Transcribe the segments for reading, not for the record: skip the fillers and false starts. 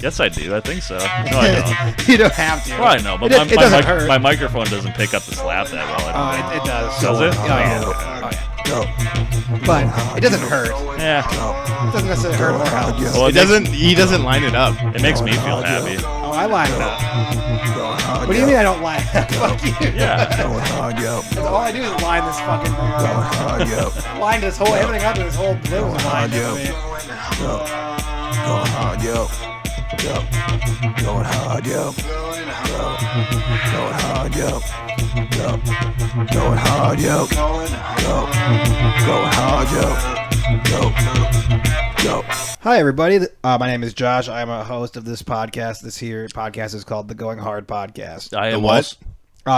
Yes, I do. I think so. No, I don't. You don't have to. Well, I know, but it doesn't hurt. my microphone doesn't pick up the slap that well. I don't It does. Does it? Oh, yeah. But it doesn't hurt. Yeah. It doesn't necessarily hurt or help. Well, He doesn't line it up. It makes me feel happy. Oh, I line it up. What do you mean I don't line it up? Fuck you. Yeah. All I do is line this fucking thing up. Line this whole, everything up to this whole blue is lined up. Going hard, yo. Going hard, yo. Going hard, yo. Going hard, yo. Going hard, yo. Hi, everybody. My name is Josh. I'm a host of this podcast. This here podcast is called the Going Hard Podcast. I am what? also-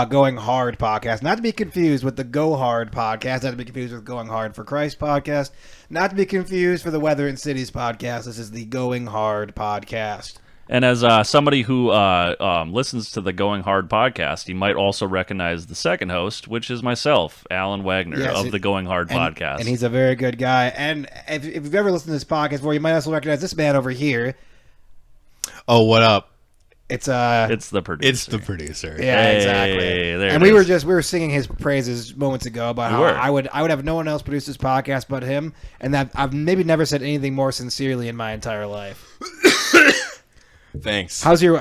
Going Hard Podcast. Not to be confused with the Go Hard Podcast. Not to be confused with Going Hard for Christ Podcast. Not to be confused for the Weather and Cities Podcast. This is the Going Hard Podcast. And as somebody who listens to the Going Hard podcast, you might also recognize the second host, which is myself, Alan Wagner, of the Going Hard podcast. And he's a very good guy. And if you've ever listened to this podcast before, you might also recognize this man over here. Oh, what up? It's the producer. It's the producer. Yeah, Hey, exactly. there And it we is. were singing his praises moments ago about how I would have no one else produce this podcast but him, and that I've maybe never said anything more sincerely in my entire life. Thanks. How's your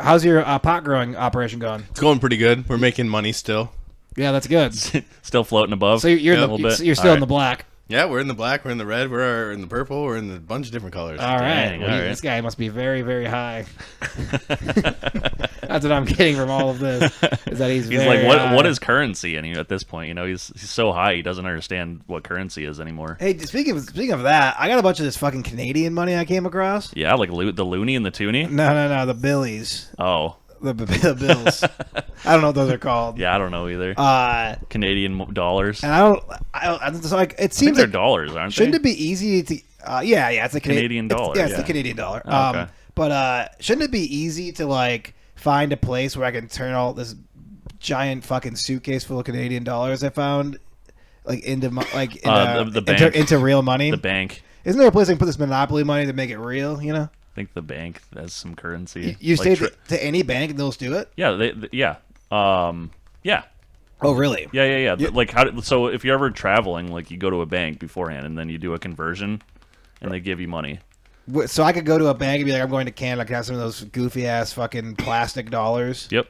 pot growing operation going? It's going pretty good. We're making money still. Yeah, that's good. Still floating above. So you're a little bit. you're still in the black. Yeah, we're in the black, we're in the red, we're in the purple, we're in a bunch of different colors. All right. Dang, Well, all right. This guy must be very, very high. That's what I'm getting from all of this. Is that he's He's very like, high. what is currency? And at this point, he's so high, he doesn't understand what currency is anymore. Hey, speaking of that, I got a bunch of this fucking Canadian money I came across. Yeah, like the loony and the toonie. No, the billies. Oh, The bills. I don't know what those are called. yeah, I don't know either. Canadian dollars. And I don't. It's like it I think seems they're like dollars, aren't shouldn't they? it be easy to? Yeah, it's the Canadian dollar, It's yeah. the Canadian dollar. Oh, okay. But shouldn't it be easy to like find a place where I can turn all this giant fucking suitcase full of Canadian dollars I found like into the bank. into real money? The bank. Isn't there a place I can put this Monopoly money to make it real? You know, I think the bank has some currency. you like say to any bank and they'll just do it. Yeah, yeah. Yeah. Oh, really? Yeah. Like so if you're ever traveling, like you go to a bank beforehand and then you do a conversion and they give you money. So I could go to a bank and be like, I'm going to Canada. I can have some of those goofy ass fucking plastic dollars. Yep.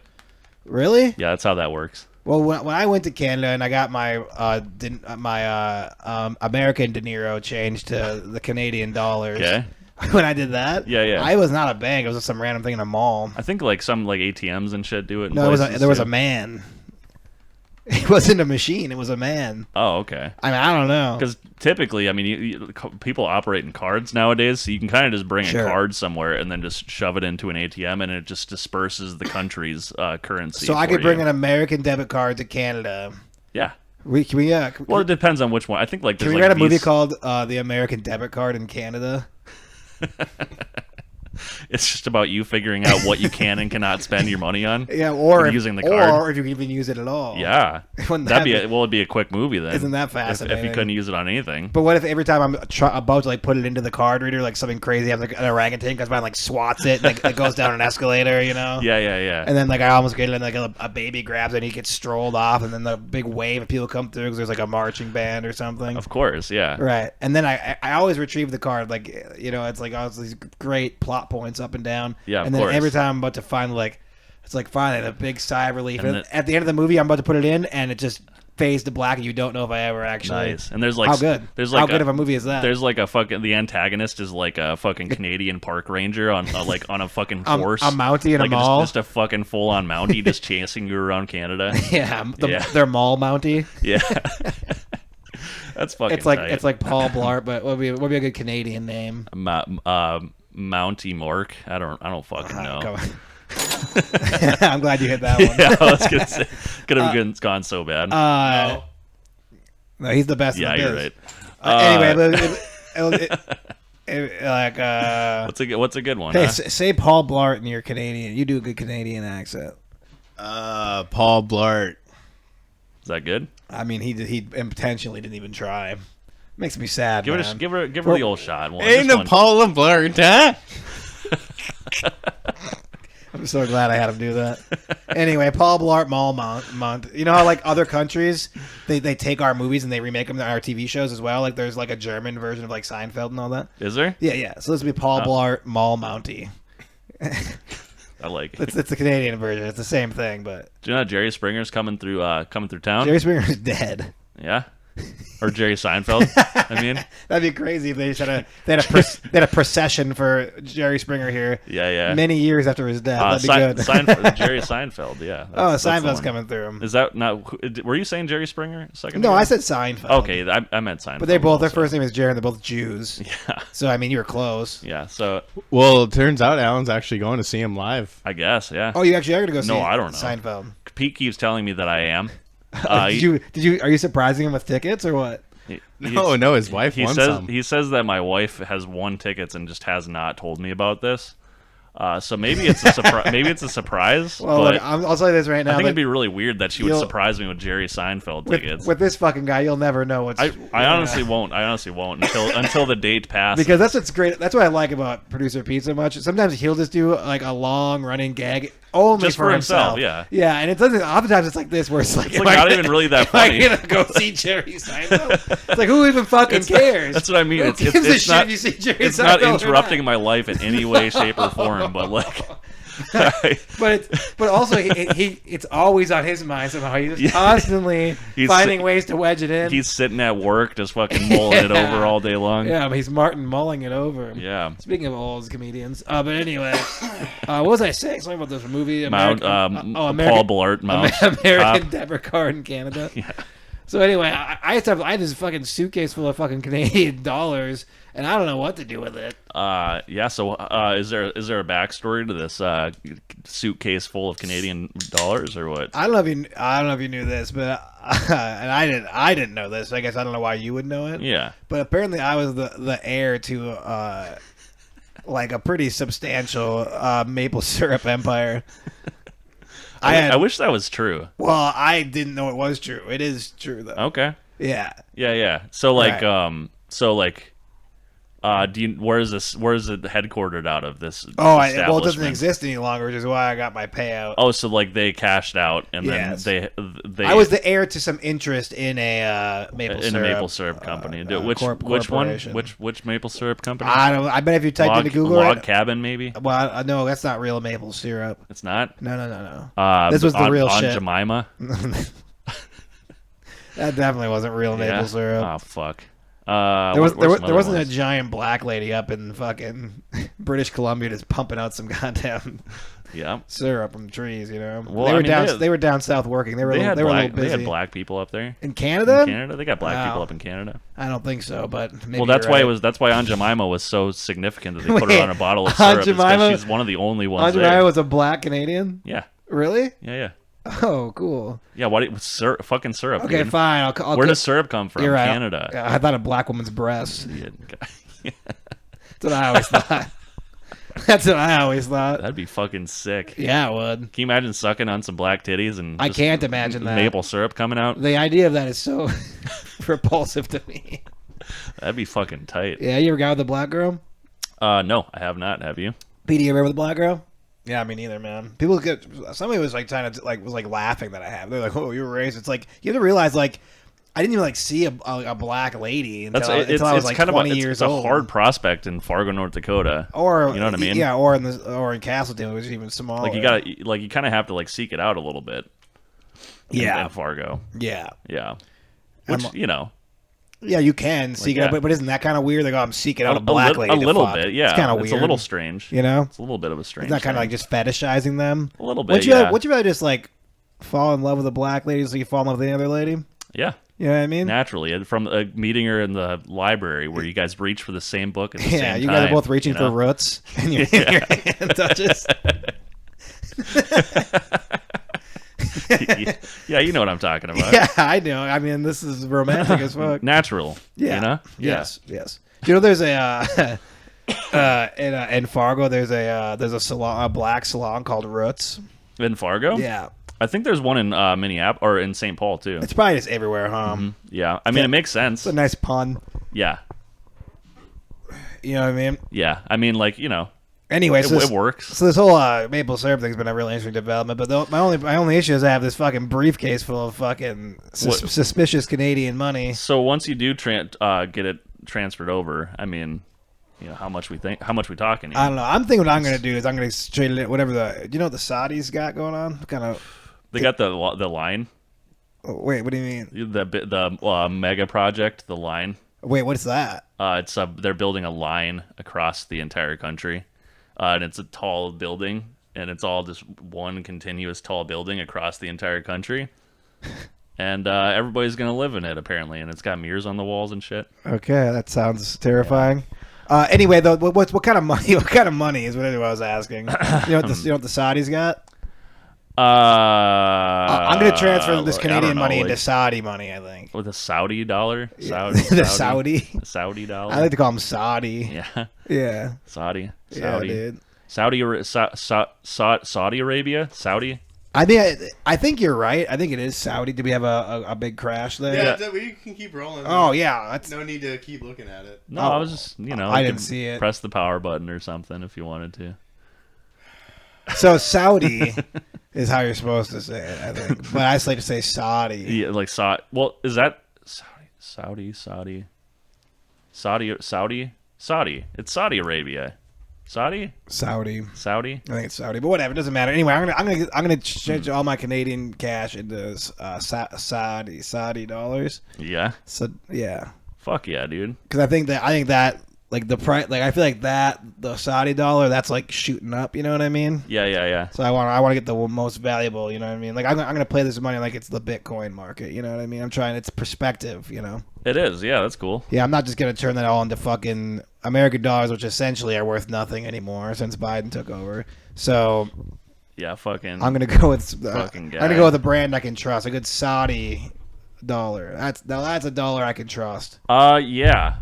Really? Yeah, that's how that works. Well, when I went to Canada and I got my American De Niro changed to the Canadian dollars. Okay. When I did that, Yeah. I was not a bank. It was just some random thing in a mall. I think like some like ATMs and shit do it. No, there was a man. It wasn't a machine. It was a man. Oh, okay. I mean, I don't know. Because typically, I mean, people operate in cards nowadays, so you can kind of just bring Sure. a card somewhere and then just shove it into an ATM, and it just disperses the country's currency. So I could for bring you. an American debit card to Canada. Yeah. Well, it depends on which one. I think like can there's we like write a movie Visa- called The American Debit Card in Canada? It's just about you figuring out what you can and cannot spend your money on. Yeah, or using the card. or if you can even use it at all. Yeah, Wouldn't that'd be that it'd be a quick movie then. Isn't that If fascinating? you couldn't use it on anything. But what if every time I'm about to like put it into the card reader, like something crazy happens, like an orangutan comes by and like swats it, and like it goes down an escalator, you know? Yeah. And then like I almost get it, and like a baby grabs it, and he gets strolled off, and then the big wave of people come through because there's like a marching band or something. Of course, yeah. Right, and then I always retrieve the card, like it's like all these great plot points up and down. Yeah, of and then course. every time I'm about to find it's like finally a big sigh of relief. And And at the end of the movie, I'm about to put it in, and it just fades to black, and you don't know if I ever actually. Nice. And there's like How good? There's like How good of a movie is that? There's like a fucking the antagonist is like a fucking Canadian park ranger on like on a fucking horse. A Mountie in like a mall. Just a fucking full on Mountie just chasing you around Canada. Yeah, Yeah. their mall Mountie. Yeah. That's fucking It's like tight. it's like Paul Blart, but what would be a good Canadian name? Mountie Mork. I don't fucking know. Come on. I'm glad you hit that one. Yeah, I was gonna say could have gone so bad. No, he's the best. Yeah, in the you're biz. right. Anyway, What's a good one? hey, huh? say Paul Blart and you're Canadian. You do a good Canadian accent. Paul Blart. Is that good? I mean, he intentionally didn't even try. Makes me sad. Give man. her the old shot. One, Ain't just no one. Paul Blart, huh? I'm so glad I had him do that. Anyway, Paul Blart Mall Month. You know how like other countries, they take our movies and they remake them to our TV shows as well? Like there's like a German version of like Seinfeld and all that. Is there? Yeah. So this would be Paul Blart Mall Mountie. I like it. It's the Canadian version. It's the same thing, but Do you know Jerry Springer's coming through town? Jerry Springer's dead. Yeah. Or Jerry Seinfeld. I mean, that'd be crazy if they had a procession for Jerry Springer here. Yeah. Many years after his death. That'd be good. Jerry Seinfeld. Yeah. Seinfeld's coming through. Is that not? Were you saying Jerry Springer a second No, ago? I said Seinfeld. Okay, I meant Seinfeld. But their first name is Jerry, and they're both Jews. Yeah. So I mean, you were close. Yeah. So. Well, it turns out Alan's actually going to see him live. I guess. Yeah. Oh, you actually are going to go see? No, I don't know. Seinfeld. Pete keeps telling me that I am. Are you surprising him with tickets or what? No, his wife won some. He says that my wife has won tickets and just has not told me about this. So maybe it's a surprise. Maybe it's a surprise. Well, but look, I'll tell you this right now. I think it'd be really weird that she would surprise me with Jerry Seinfeld tickets. With this fucking guy, you'll never know what's. I honestly won't. I honestly won't until the date passes. Because that's what's great. That's what I like about producer Pete so much. Sometimes he'll just do like a long running gag only just for himself. Yeah. Yeah, and it doesn't. Oftentimes it's like this, where it's like not even really that funny. Am I gonna go see Jerry Seinfeld? It's like who even fucking cares? That's what I mean. It's not. You see Jerry it's Seinfeld not interrupting my life in any way, shape, or form. But like. but also it's always on his mind somehow. He's just constantly finding ways to wedge it in. He's sitting at work just fucking mulling it over all day long. Yeah, but he's Martin mulling it over. Yeah. Speaking of old comedians, but anyway, what was I saying? Something about this movie. Paul Blart Mount. American debit card in Canada. Yeah. So anyway, I had this fucking suitcase full of fucking Canadian dollars, and I don't know what to do with it. Yeah. So, is there a backstory to this suitcase full of Canadian dollars or what? I don't know if you knew this, but and I didn't know this. I guess I don't know why you would know it. Yeah. But apparently, I was the heir to like a pretty substantial maple syrup empire. I wish that was true. Well, I didn't know it was true. It is true though. Okay. Yeah. Yeah. So like, Right. where is it headquartered out of this? Well, it doesn't establishment? exist any longer, which is why I got my payout. Oh, so like they cashed out and Yes. then they. I was the heir to some interest in a maple syrup company. Which one? Which maple syrup company? I bet if you typed into Google, Log Cabin maybe. Well, no, that's not real maple syrup. It's not. No. This was the real shit. Jemima. That definitely wasn't real maple syrup. Oh fuck. There wasn't a giant black lady up in fucking British Columbia just pumping out some goddamn syrup from trees, you know. Well, they were down south working. They were a little busy. They had black people up there in Canada. They got black people up in Canada. I don't think so, but maybe that's you're why right. that's why Aunt Jemima was so significant that they put her on a bottle of syrup. Because she's one of the only ones. Aunt Jemima was a black Canadian. Yeah. Really? Yeah. Oh, cool. Yeah, fucking syrup. Okay, dude. fine. Where does syrup come from? You're right. Canada. I thought a black woman's breasts. Yeah. That's what I always thought. That's what I always thought. That'd be fucking sick. Yeah, it would. Can you imagine sucking on some black titties and I can't imagine that. Maple syrup coming out? The idea of that is so repulsive to me. That'd be fucking tight. Yeah, you ever got with a black girl? No, I have not. Have you? Pete, you ever with a black girl? Yeah, me neither, man. People get somebody was like trying to was laughing that I have. They're like, "Oh, you're racist." It's like you have to realize I didn't even see a black lady until I was like 20 years old. It's a hard prospect in Fargo, North Dakota. Or you know what I mean? Yeah, or in Castleton, which is even smaller. You kind of have to seek it out a little bit. In Fargo. Yeah. Which Yeah, you can seek it out, but isn't that kind of weird? Like, I'm seeking out a black lady. A little bit, yeah. It's kind of weird. It's a little strange. You know? It's a little bit of a strange. It's not kind of just fetishizing them. A little bit, Would you rather just fall in love with a black lady so you fall in love with any other lady? Yeah. You know what I mean? Naturally, from meeting her in the library where you guys reach for the same book at the same time. Yeah, you guys are both reaching for roots, and your hand touches. Yeah, you know what I'm talking about. Yeah, I know. I mean, this is romantic as fuck. Natural. Yeah. You know? Yes. Do you know there's a in Fargo there's a salon, a black salon called Roots. In Fargo? Yeah. I think there's one in Minneapolis or in St. Paul too. It's probably just everywhere, huh? Mm-hmm. Yeah. I mean, it makes sense. It's a nice pun. Yeah. You know what I mean? Yeah. I mean, Anyway, It works. So this whole maple syrup thing's been a really interesting development. But my only issue is I have this fucking briefcase full of fucking suspicious Canadian money. So once you do get it transferred over, I mean, how much we talking here? I don't know. I'm thinking what I'm going to do is I'm going to trade it whatever you know what the Saudis got going on? They got the line. Oh, wait, what do you mean? The mega project, the line. Wait, what's that? They're building a line across the entire country. And it's a tall building, and it's all just one continuous tall building across the entire country. And everybody's going to live in it, apparently, and it's got mirrors on the walls and shit. Okay, that sounds terrifying. Yeah. Anyway, though, what kind of money? What kind of money is what I was asking? You know what the Saudis got? I'm going to transfer this Canadian money into Saudi money, I think. With a Saudi dollar? The Saudi dollar? I like to call them Saudi. Yeah. Yeah. Saudi. Yeah, dude. Saudi Arabia? Saudi? I think you're right. I think it is Saudi. Did we have a big crash there? Yeah, we can keep rolling. Oh, yeah. That's no need to keep looking at it. No, I was just, I didn't see it. Press the power button or something if you wanted to. So Saudi is how you're supposed to say it, I think. But I just like to say Saudi. Yeah, like Saudi. Well, is that Saudi? It's Saudi Arabia. Saudi. I think it's Saudi, but whatever. It doesn't matter. Anyway, I'm gonna change all my Canadian cash into Saudi dollars. Yeah. So yeah. Fuck yeah, dude. Because I think that like the price, like I feel like the Saudi dollar, that's like shooting up. You know what I mean? Yeah. So I want to get the most valuable. You know what I mean? Like I'm gonna play this money like it's the Bitcoin market. You know what I mean? I'm trying. It's perspective. You know. It is. Yeah, that's cool. Yeah, I'm not just gonna turn that all into fucking American dollars, which essentially are worth nothing anymore since Biden took over. So. Yeah, fucking. I'm gonna go with. Fucking guy. I'm gonna go with a brand I can trust. A good Saudi dollar. That's a dollar I can trust. Yeah.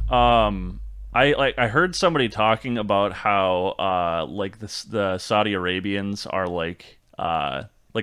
I heard somebody talking about how like the Saudi Arabians are like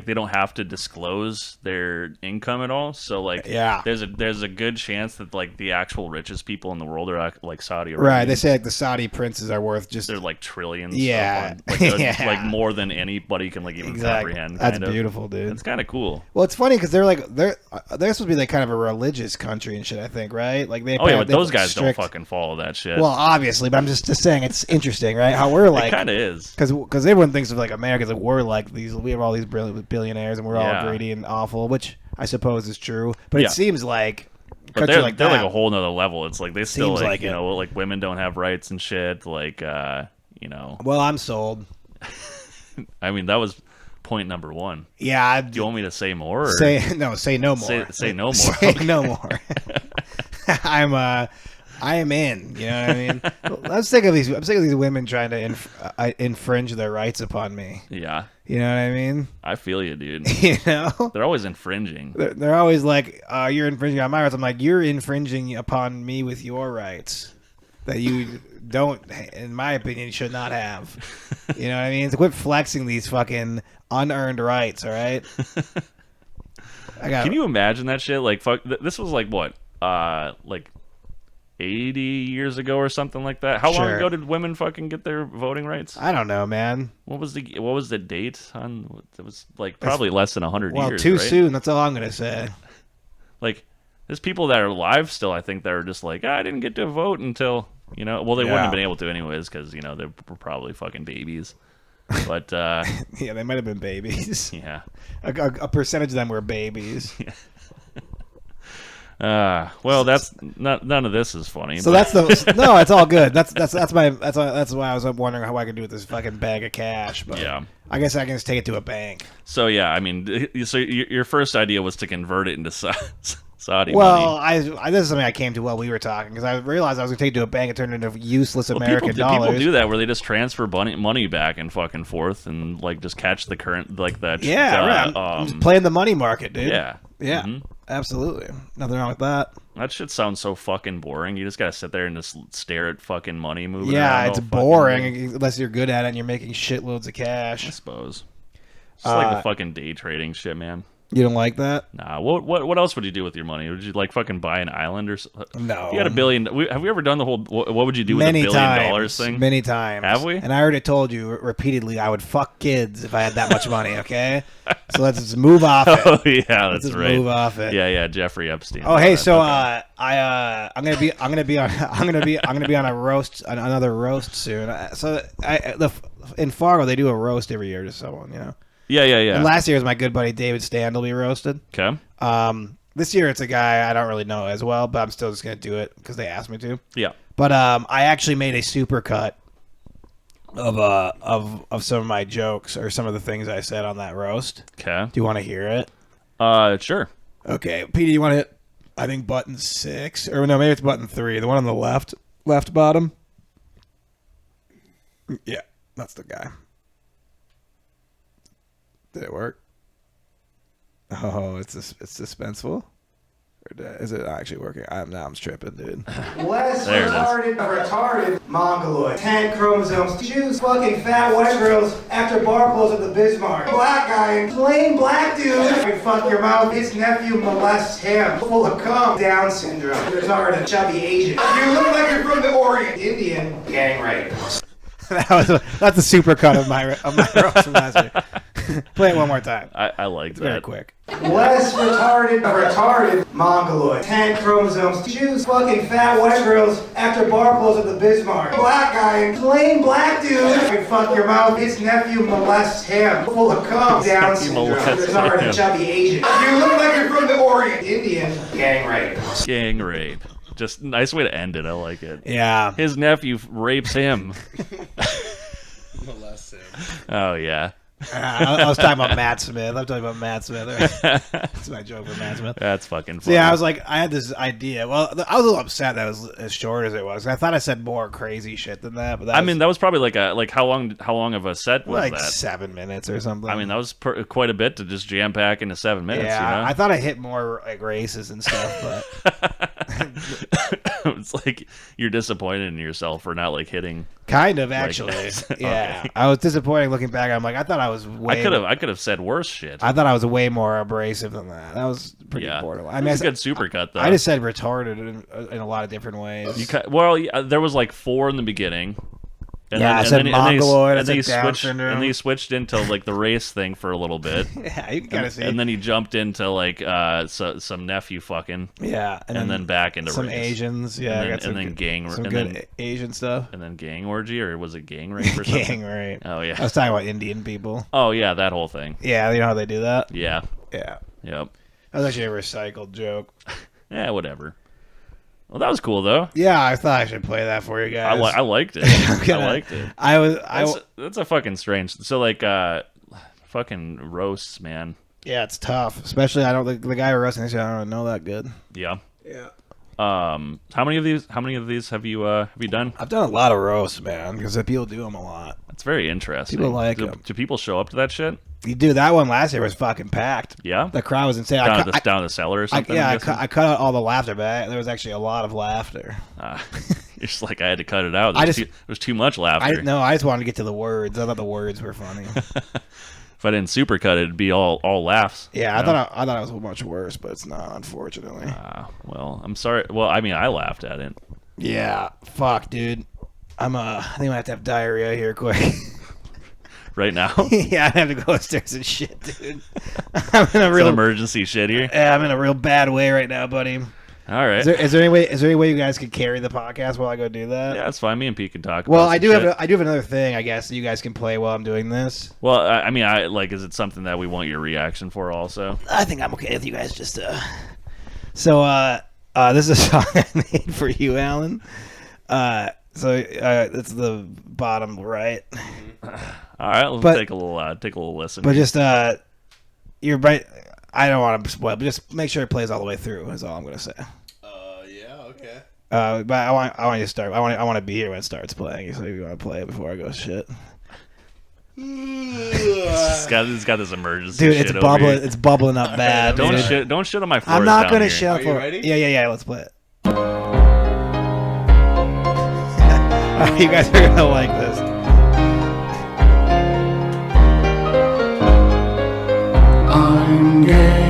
they don't have to disclose their income at all. So like there's a good chance that like the actual richest people in the world are like Saudi Arabians. Right. They say like the Saudi princes are worth just they're like trillions. Yeah. Like more than anybody can like even comprehend. That's beautiful, dude. It's kind of cool. Well, it's funny because they're supposed to be like kind of a religious country and shit. I think, right? Like but those guys don't fucking follow that shit. Well, obviously, but I'm just saying it's interesting, right? How we're like it kind of is because everyone thinks of like Americans like we're like these. We have all these billionaires and we're all greedy and awful, which I suppose is true. But it seems like they're like a whole nother level. It's like they still like like women don't have rights and shit. Like Well, I'm sold. I mean, that was point number one. Yeah. Do you want me to say more? Or? Say no more. Say no more. Say no more. I am in. You know what I mean? I'm sick of these women trying to infringe their rights upon me. Yeah. You know what I mean? I feel you, dude. You know? They're always infringing. They're always like, you're infringing on my rights. I'm like, you're infringing upon me with your rights that you don't, in my opinion, should not have. You know what I mean? So quit flexing these fucking unearned rights, all right? Can you imagine that shit? Like, fuck, this was like what? Like 80 years ago or something like that. How long ago did women fucking get their voting rights? I don't know, man. What was the date on? It was like probably less than 100 years. Well, too right? soon. That's all I'm gonna say. Like, there's people that are alive still. I think that are just like, I didn't get to vote until well, they wouldn't have been able to anyways because they were probably fucking babies. But yeah, they might have been babies. Yeah, a percentage of them were babies. Yeah. Well, that's not. None of this is funny. So that's no. It's all good. That's why I was wondering how I could do with this fucking bag of cash. But yeah, I guess I can just take it to a bank. So yeah, I mean, so your first idea was to convert it into Saudi money. Well, this is something I came to while we were talking because I realized I was going to take it to a bank and turn it into useless American dollars. People do that where they just transfer money back and fucking forth and like just catch the current like that. Yeah, right. I'm just playing the money market, dude. Yeah. Yeah. Mm-hmm. Absolutely. Nothing wrong with that. That shit sounds so fucking boring. You just gotta sit there and just stare at fucking money moving around. Yeah, it's boring unless you're good at it and you're making shitloads of cash. I suppose. It's like the fucking day trading shit, man. You don't like that? Nah. What else would you do with your money? Would you like fucking buy an island or something? No. If you had $1 billion, have we ever done the whole what would you do with Many $1 billion times. thing? Many times. Have we? And I already told you repeatedly I would fuck kids if I had that much money. Okay, so let's just move off it. Oh yeah, Let's that's just right. move off it. Yeah, Jeffrey Epstein. Oh hey, That, so okay. I'm gonna be on a roast, another roast soon. In Fargo they do a roast every year to someone, you know. Yeah. And last year was my good buddy David Standelby roasted. Okay. This year it's a guy I don't really know as well, but I'm still just gonna do it because they asked me to. Yeah. But I actually made a super cut of some of my jokes or some of the things I said on that roast. Okay. Do you want to hear it? Sure. Okay, Petey, you want to hit? I think button 6, or no, maybe it's button 3. The one on the left bottom. Yeah, that's the guy. Did it work? Oh, it's suspenseful. Or is it actually working? I'm tripping, dude. Less There it is. retarded mongoloid. 10 chromosomes. Choose fucking fat white girls after bar close at the Bismarck. Black guy, plain black dude. Fuck your mouth. His nephew molests him. Full of cum. Down syndrome. Retarded. Chubby Asian. You look like you're from the Orient. Indian. Gang rape. That's a super cut of my roast from last year. Play it one more time. I like that. Very quick. Less retarded mongoloid. 10 chromosomes. Choose fucking fat white girls after bar close at the Bismarck. Black guy, plain black dude. Fuck your mouth. His nephew molests him. Full of cum. Down syndrome. Retarded. Chubby Asian. You look like you're from the Orient. Indian. Gang rape. Gang rape. Just nice way to end it. I like it. Yeah. His nephew rapes him. Molest him. Oh yeah. I was talking about Matt Smith. I'm talking about Matt Smith. That's my joke with Matt Smith. That's fucking So funny. yeah, I was like, I had this idea. Well, I was a little upset that it was as short as it was. I thought I said more crazy shit than that. But that was probably like how long of a set was like that? 7 minutes or something. I mean, that was quite a bit to just jam pack into 7 minutes. yeah, You know? I thought I hit more like races and stuff, but It's like you're disappointed in yourself for not like hitting. kind of actually. Yeah, Okay. I was disappointed looking back. I'm like, I thought I was way. I could have said worse shit. I thought I was way more abrasive than that. That was pretty Yeah, borderline. I mean, it's a good supercut though. I just said retarded in a lot of different ways. There was like 4 in the beginning. And Yeah, I said mongoloid, I and then he said Down switched, syndrome. and then he switched into like the race thing for a little bit. Yeah, you gotta see. And then he jumped into like some nephew fucking. Yeah, And then back into some race. Asians. Yeah, And I then- got some and then good, gang- some and good then- Asian stuff. And then gang orgy, or was it gang rape or something? Gang rape. Oh yeah. I was talking about Indian people. Oh yeah, that whole thing. Yeah, you know how they do that. Yeah. Yeah, Yep. that was actually a recycled joke. Yeah, whatever. Well, that was cool though. Yeah, I thought I should play that for you guys. I liked it. Okay. I liked it. That's a fucking strange. So like, fucking roasts, man. Yeah, it's tough. Especially I don't think the guy who roasting this, I don't know that good. Yeah. Yeah. How many of these have you done? I've done a lot of roasts, man, because people do them a lot. It's very interesting. People like do, 'em. do people show up to that shit? You do that one last year was fucking packed. Yeah. The crowd was insane. Down in the cellar or something. I I'm guessing? cut out all the laughter, but there was actually a lot of laughter. You're just like I had to cut it out. There was too much laughter. I just wanted to get to the words. I thought the words were funny. If I didn't supercut it, it'd be all laughs. Yeah, you know? I thought it was much worse, but it's not, unfortunately. Well, I'm sorry. Well, I mean, I laughed at it. Yeah, fuck, dude. I think I have to have diarrhea here quick. Right now, Yeah, I have to go upstairs and shit, dude. I'm in a it's real an emergency shit here. Yeah, I'm in a real bad way right now, buddy. All right. Is there any way you guys could carry the podcast while I go do that? Yeah, that's fine. Me and Pete can talk. Well, about I some do shit. have another thing, I guess, that you guys can play while I'm doing this. Well, I mean, is it something that we want your reaction for also? I think I'm okay with you guys just So this is a song I made for you, Alan. It's the bottom right. All right, let's take a little listen. But just you're right. I don't want to spoil, but just make sure it plays all the way through. Is all I'm gonna say. Yeah, okay. But I want you to start. I want to be here when it starts playing. So if you want to play it before I go shit. it's got this emergency Dude, shit it's over bubbling. here. it's bubbling up bad. Don't dude. don't shit on my floor. I'm not down gonna here. shit on Are you floor. ready? Yeah. Let's play it. You guys are gonna like this. I'm gay.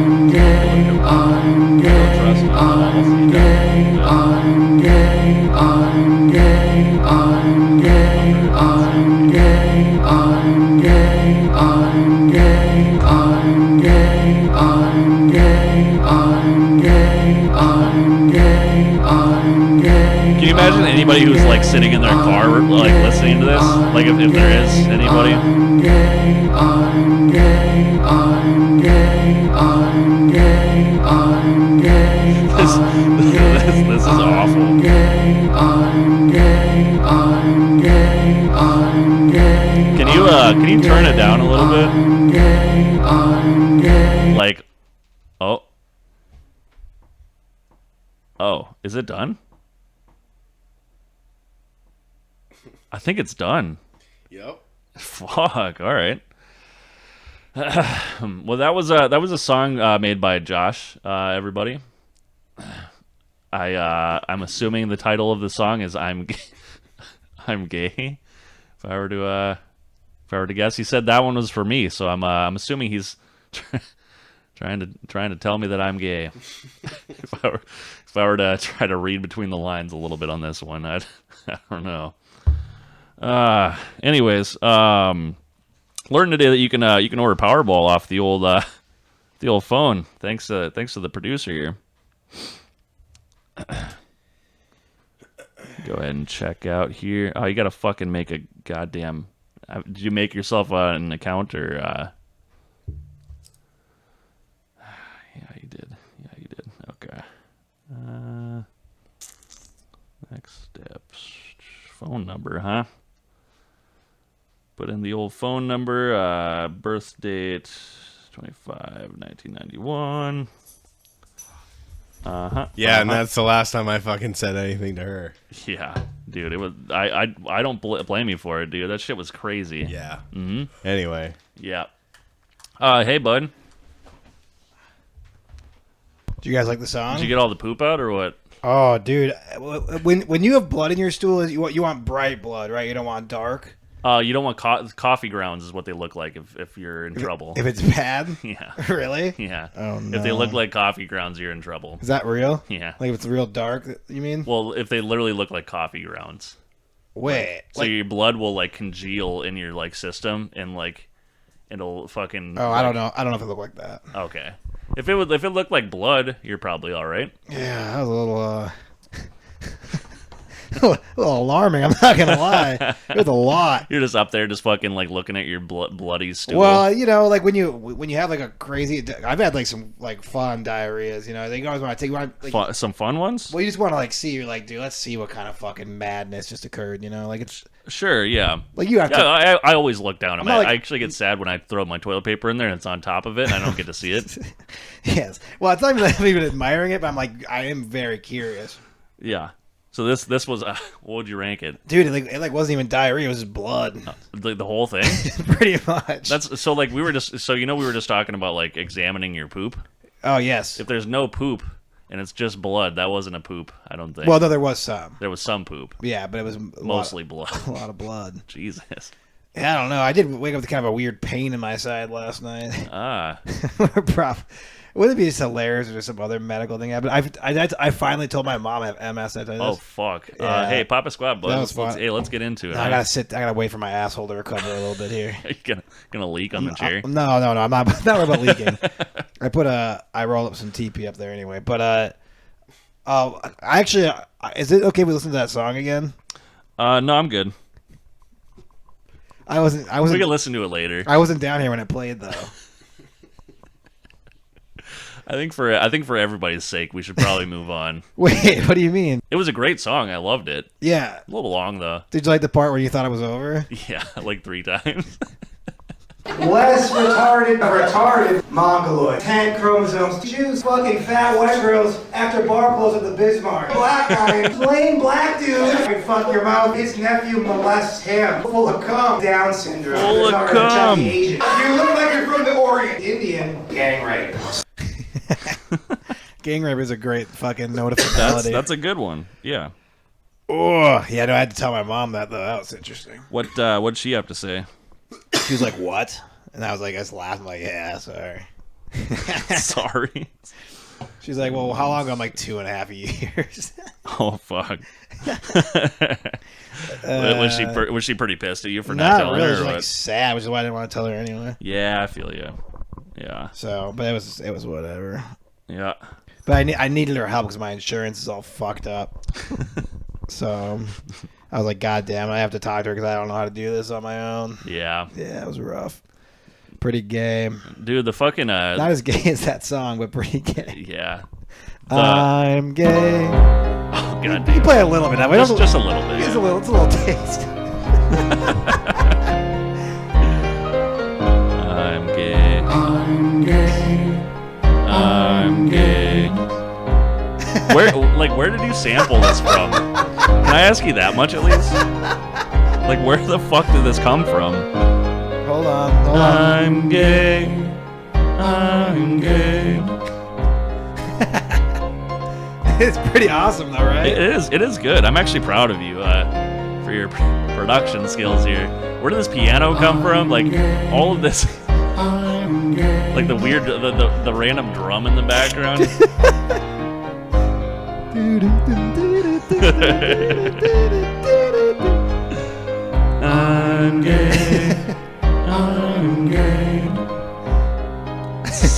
I'm gay, I'm gay, I'm gay, I'm gay, I'm gay, I'm gay, I'm gay, I'm gay, I'm gay, I'm gay, I'm gay, I'm gay, I'm gay, I'm gay. Can you imagine anybody who's like sitting in their car, like listening to this? Like if there is anybody. I'm gay, I'm gay, I'm gay, I'm gay, I'm gay. This is awful. I'm gay, I'm gay, I'm gay, I'm gay. Can you turn it down a little bit? I'm gay, I'm gay. Like, oh, is it done? I think it's done. Yep. Fuck. All right. Well, that was a song made by Josh. Everybody. I'm assuming the title of the song is "I'm I'm gay." If I were to guess, he said that one was for me. So I'm assuming he's trying to tell me that I'm gay. If I were to try to read between the lines a little bit on this one, I don't know. Anyways, learned today that you can order Powerball off the old phone. Thanks to the producer here. Go ahead and check out here. Oh, you gotta fucking make a goddamn. Did you make yourself an account or? Yeah, you did. Yeah, you did. Okay. Next steps. Phone number, huh? Put in the old phone number, birth date 25/1991. Yeah, and that's the last time I fucking said anything to her. Yeah, dude, it was. I don't blame you for it, dude. That shit was crazy. Yeah. Mm-hmm. Anyway. Yeah. Hey, bud. Do you guys like the song? Did you get all the poop out or what? Oh, dude, when you have blood in your stool, you want bright blood, right? You don't want dark. You don't want coffee grounds is what they look like if you're in trouble. If it's bad, Yeah. really? Yeah. Oh, no. If they look like coffee grounds, you're in trouble. Is that real? Yeah. Like if it's real dark, you mean? Well, if they literally look like coffee grounds. Wait. So your blood will like congeal in your like system and like it'll fucking. Oh, I don't know. I don't know if it looked like that. Okay. If it looked like blood, you're probably all right. Yeah, that was a little a little alarming. I'm not gonna lie. It was a lot. You're just up there, just fucking like looking at your bloody stool. Well, you know, like when you have like a crazy. I've had like some like fun diarrheas. You know, they always want to take like, some fun ones. well, you just want to like see. You're like, dude, let's see what kind of fucking madness just occurred. You know, like it's Sure, yeah. like you have to. Yeah, I always look down. not like- I actually get sad when I throw my toilet paper in there and it's on top of it and I don't get to see it. Yes. Well, it's not even that I'm even admiring it, but I'm like, I am very curious. Yeah. So this was what would you rank it? Dude, it wasn't even diarrhea; it was just blood, The whole thing? pretty much. That's so like we were just talking about like examining your poop. Oh yes. If there's no poop and it's just blood, that wasn't a poop, I don't think. Well, no, there was some. There was some poop. Yeah, but it was Mostly blood. a lot of blood. Jesus. Yeah, I don't know. I did wake up with kind of a weird pain in my side last night. Ah. Wouldn't it be just hilarious or just some other medical thing happened? I finally told my mom I have MS. I tell you Oh this. fuck. Yeah. Hey, Papa Squad, bud. That was fun. Let's get into it. I gotta wait for my asshole to recover a little bit here. Are you gonna leak on the chair? No, I'm not worried about leaking. I rolled up some TP up there anyway. But actually, is it okay if we listen to that song again? No, I'm good. I wasn't. We can listen to it later. I wasn't down here when it played though. I think for everybody's sake, we should probably move on. Wait, what do you mean? It was a great song. I loved it. Yeah. A little long though. Did you like the part where you thought it was over? Yeah, like 3 times. Less retarded mongoloid. 10 chromosomes. Jews, fucking fat white girls after bar close at the Bismarck. Black guy, plain black dude. Fucking fuck your mouth. His nephew molests him. Full of cum. Down syndrome. Full of Retarded, cum. chubby Asian. You look like you're from the Orient. Indian. Gang rape. Gang rape is a great fucking note of finality. That's a good one. Yeah. Oh, yeah, no, I had to tell my mom that, though. That was interesting. What'd she have to say? She was like, what? And I was like, I just laughed. I'm like, yeah, sorry. Sorry. She's like, well, how long ago? I'm like 2.5 years. Oh fuck. Was she pretty pissed at you for not Not telling really. her? She's Or like what? sad, which is why I didn't want to tell her anyway. Yeah, I feel you. Yeah. So, but it was whatever. Yeah. But I needed her help because my insurance is all fucked up. So I was like, God damn, I have to talk to her because I don't know how to do this on my own. Yeah. Yeah, it was rough. Pretty gay. Dude, the fucking Not as gay as that song, but pretty gay. yeah. I'm gay. Oh, God damn. You play a little bit that way. Just a little bit. It's Yeah. it's a little taste. I'm gay. I'm gay. I'm gay. Where did you sample this from? Can I ask you that much at least? Like, where the fuck did this come from? Hold on. I'm gay. I'm gay. It's pretty awesome though, right? It is good. I'm actually proud of you for your production skills here. Where did this piano come from? Like all of this, I'm gay. like the weird, the random drum in the background. I'm gay. I'm gay. It's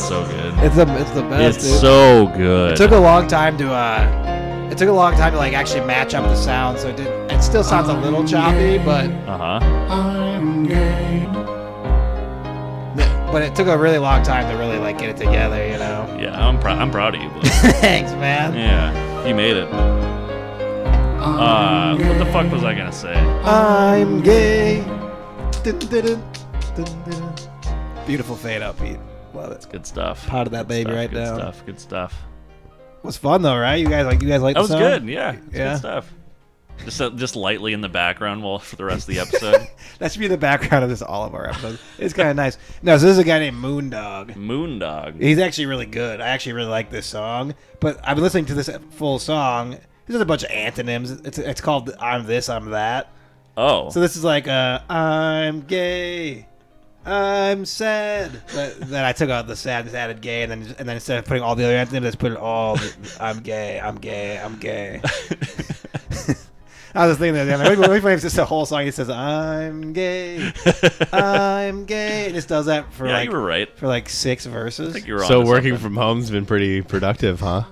so good. It's the best. It's dude. so good. It took a long time to like actually match up the sound, so it still sounds a little choppy, but I'm gay. it took a really long time to really like get it together, you know. Yeah, I'm proud of you, Blue. Thanks, man. Yeah, you made it. What the fuck was I gonna say? I'm gay. Dun, dun, dun, dun, dun. Beautiful fade up, Pete. Love it. Good stuff. Pot of that baby right good now. Stuff. Good stuff. Was fun though, right? You guys like That the was song? good. Yeah. It's Yeah. Good stuff. Just lightly in the background for the rest of the episode. That should be the background of this all of our episodes. It's kind of nice. No, so this is a guy named Moondog. Moondog. He's actually really good. I actually really like this song. But I've been listening to this full song. This is a bunch of antonyms. It's called I'm This, I'm That. Oh. So this is like I'm gay, I'm sad. But then I took out the sad and added gay, and then instead of putting all the other antonyms, I just put it all. I'm gay, I'm gay, I'm gay. I was thinking that. Like, what if it's just a whole song? It says I'm gay, I'm gay. It just does that for yeah, you were right. for like 6 verses. I think you were So onto working something. from home's been pretty productive, huh?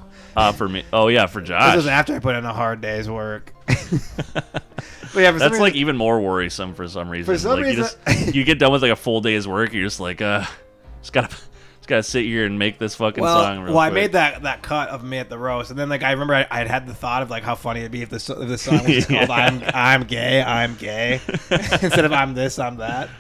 For me. Oh yeah, for This Josh. was after I put in a hard day's work. But yeah, for some That's like reason- even more worrisome for some reason. For some like, reason- you get done with like a full day's work, you're just like, just gotta sit here and make this fucking song. Real I quick. made that cut of me at the roast, and then like I remember I had the thought of like how funny it'd be if this song was just called I'm gay instead of I'm this, I'm that.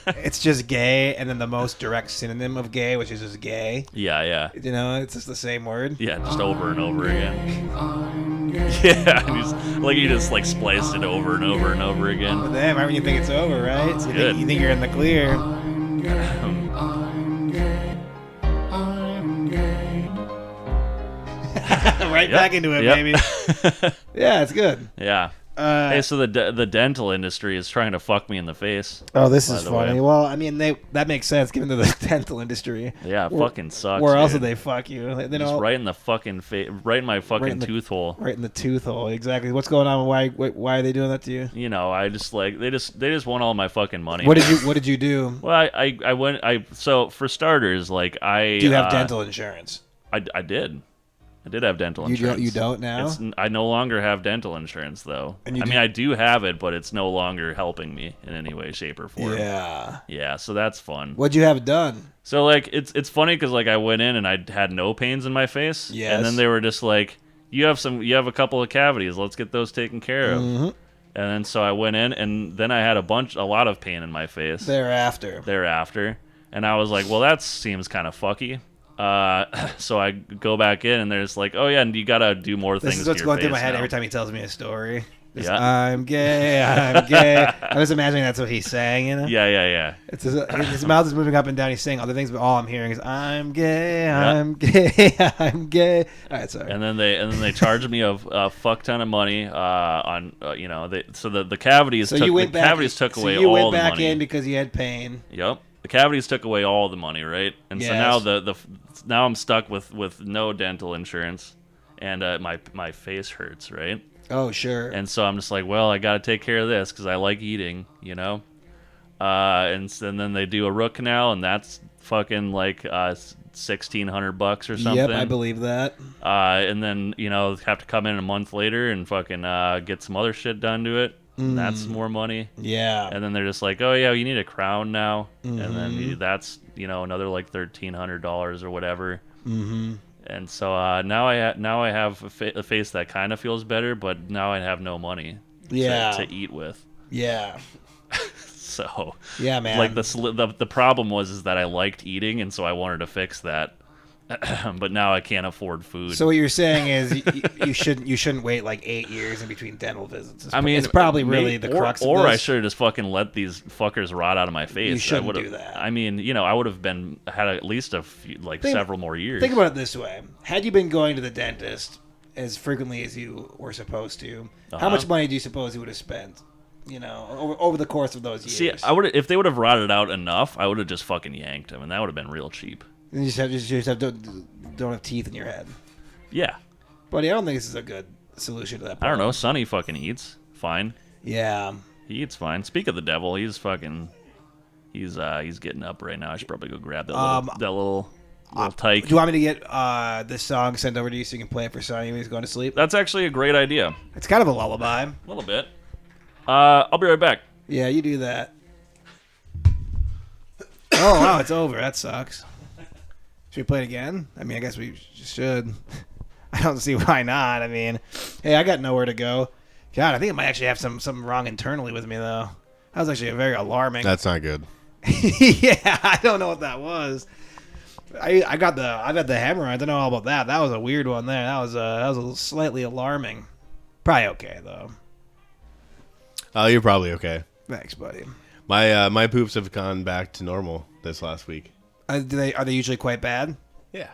It's just gay, and then the most direct synonym of gay, which is just gay. Yeah, yeah, You know, it's just the same word. yeah. Just over and over again. I'm gay. Yeah, you just like spliced it over and over and over again. But then, right when you think it's over, right? So good. you think you're in the clear. I'm gay. I'm gay. I'm gay. Right back into it, Yep. baby. Yeah, it's good. Yeah. Hey, so the dental industry is trying to fuck me in the face. Oh, this By is the funny. way. Well, I mean, that makes sense given to the dental industry. Yeah, it fucking sucks. Where else dude. did they fuck you? They Just don't right in the fucking face, right in my fucking Right in the- tooth hole. right in the tooth hole. Exactly. What's going on? Why are they doing that to you? You know, I just like they just want all my fucking money. What did you do? Well, I went so for starters, like Do you have dental insurance? I did. I did have dental You insurance. don't now? I no longer have dental insurance though. And you I mean, I do have it, but it's no longer helping me in any way, shape, or form. Yeah. Yeah, so that's fun. What'd you have done? So like it's funny because like I went in and I had no pains in my face. Yes. And then they were just like, you have a couple of cavities. Let's get those taken care of. Mm-hmm. And then so I went in and then I had a lot of pain in my face thereafter. And I was like, well, that seems kind of fucky. So I go back in and there's like, oh yeah, and you gotta do more things. This is what's to your going through my face head now. every time he tells me a story. Just, Yeah. I'm gay. I'm gay. I was imagining that's what he's saying. You know. Yeah. It's his mouth is moving up and down. He's saying other things, but all I'm hearing is "I'm gay, I'm gay, I'm gay." All right, sorry. And then they charged me a fuck ton of money on so the cavities So took you went the back. cavities took so away you all went the back money. in because you had pain. Yep. the cavities took away all the money, right? And so now Yes. now I'm stuck with no dental insurance, and my face hurts, right? Oh, sure. And so I'm just like, well, I got to take care of this because I like eating, you know. And then they do a root canal, and that's fucking like $1,600 or something. Yep, I believe that. And then have to come in a month later and fucking get some other shit done to it. And that's more money. Yeah. And then they're just like, oh yeah, you need a crown now, and Mm-hmm. then that's another like $1,300 or whatever. Mm-hmm. And so now I have a face that kind of feels better, but now I have no money to eat with. Yeah. So Yeah, man. like the problem is that I liked eating, and so I wanted to fix that. But now I can't afford food. So what you're saying is you shouldn't wait like 8 years in between dental visits. It's probably really the crux of or this. I should have just fucking let these fuckers rot out of my face. You shouldn't I do that. I would have had at least a few, several more years. Think about it this way: had you been going to the dentist as frequently as you were supposed to, how much money do you suppose you would have spent? Over the course of those years. See, if they would have rotted out enough, I would have just fucking yanked them, and that would have been real cheap. You just don't have teeth in your head. Yeah, Buddy, I don't think this is a good solution to that I problem. don't know. Sonny fucking eats fine. Yeah. He eats fine. Speak of the devil, he's getting up right now. I should probably go grab that little tyke. Do you want me to get this song sent over to you so you can play it for Sonny when he's going to sleep? That's actually a great idea. It's kind of a lullaby. A little bit. I'll be right back. Yeah, you do that. Oh, wow, it's over. That sucks. Should we play it again? I mean, I guess we should. I don't see why not. I mean, hey, I got nowhere to go. God, I think I might actually have something wrong internally with me, though. That was actually very alarming. That's not good. Yeah, I don't know what that was. I got the hemorrhoid. I don't know all about that. That was a weird one there. That was a little slightly alarming. Probably okay though. Oh, you're probably okay. Thanks, buddy. My poops have gone back to normal this last week. Are they usually quite bad? Yeah.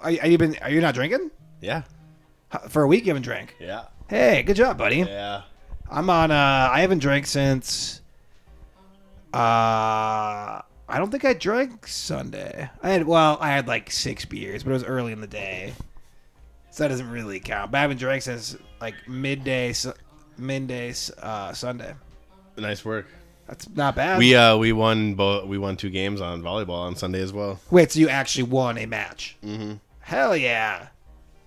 Are you not drinking? Yeah. For a week you haven't drank. Yeah. Hey, good job, buddy. Yeah. I'm on. I haven't drank since. I don't think I drank Sunday. I had like 6 beers, but it was early in the day, so that doesn't really count. But I haven't drank since like midday Sunday. Nice work. That's not bad. We won 2 games on volleyball on Sunday as well. Wait, so you actually won a match? Mm-hmm. Hell yeah.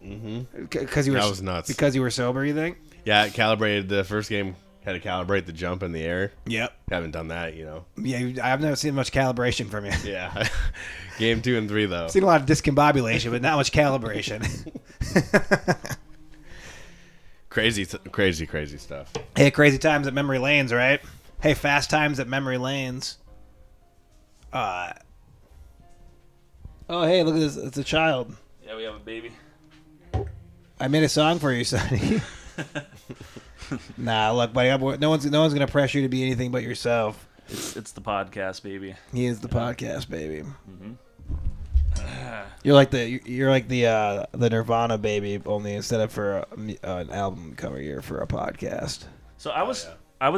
Mm-hmm. Because you were That was nuts. Because you were sober, you think? Yeah, it calibrated the first game. Had to calibrate the jump in the air. Yep. Haven't done that, Yeah, I've never seen much calibration from you. Yeah. Game 2 and 3 though. I've seen a lot of discombobulation, but not much calibration. Crazy stuff. Hey, crazy times at memory lanes, right? Hey, fast times at memory lanes. Oh, hey, look at this. It's a child. Yeah, we have a baby. I made a song for you, Sonny. Nah, look, buddy. No one's gonna pressure you to be anything but yourself. It's the podcast, baby. He is the podcast, baby. Mm-hmm. You're like the Nirvana baby, only instead of for an album cover, you're for a podcast. So I was